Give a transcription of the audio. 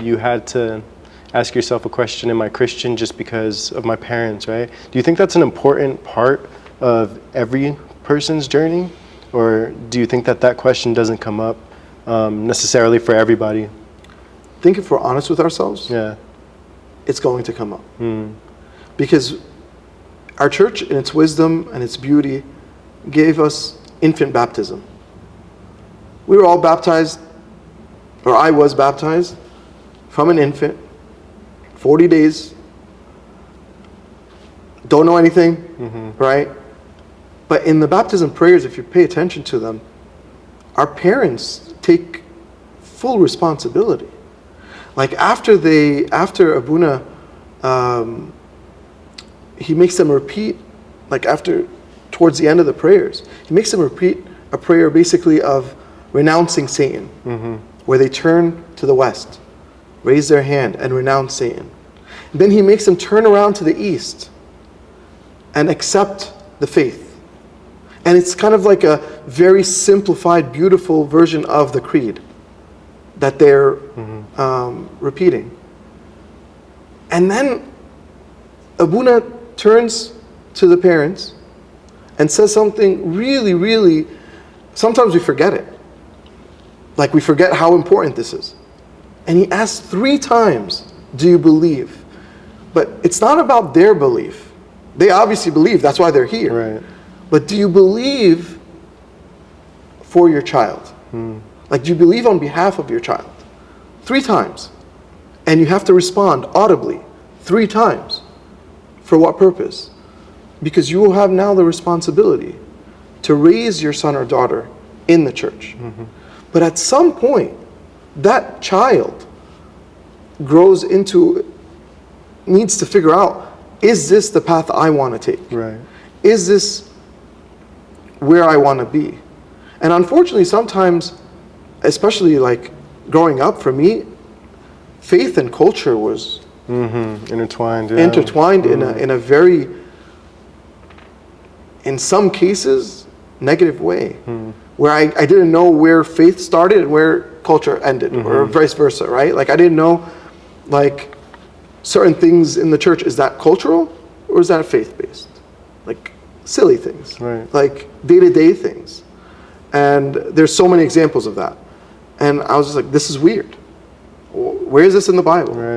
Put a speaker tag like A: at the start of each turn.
A: you had to ask yourself a question, am I Christian just because of my parents, right? Do you think that's an important part of every person's journey? Or do you think that that question doesn't come up necessarily for everybody?
B: I think if we're honest with ourselves,
A: Yeah.
B: it's going to come up. Because our church, in its wisdom and its beauty, gave us infant baptism. We were all baptized, or I was baptized, from an infant, 40 days, don't know anything, right? But in the baptism prayers, if you pay attention to them, our parents take full responsibility. Like after Abuna, he makes them repeat, like towards the end of the prayers, he makes them repeat a prayer basically of renouncing Satan, where they turn to the west, raise their hand and renounce Satan. Then he makes them turn around to the east and accept the faith. And it's kind of like a very simplified, beautiful version of the creed that they're repeating. And then Abuna turns to the parents and says something really, really, sometimes we forget it. Like we forget how important this is. And he asks 3 times, do you believe? But it's not about their belief. They obviously believe, that's why they're here.
A: Right.
B: But do you believe for your child? Like, do you believe on behalf of your child? 3 times. And you have to respond audibly 3 times. For what purpose? Because you will have now the responsibility to raise your son or daughter in the church. But at some point, that child needs to figure out, is this the path I want to take?
A: Right.
B: Is this where I want to be? And unfortunately, sometimes, especially like growing up for me, faith and culture was
A: intertwined. Yeah.
B: Intertwined in a very, in some cases, negative way, where I didn't know where faith started and where culture ended, or vice versa, right? Like I didn't know, like certain things in the church, is that cultural or is that faith-based? Like silly things,
A: Right.
B: like day-to-day things. And there's so many examples of that. And I was just like, this is weird. Where is this in the Bible?
A: Right.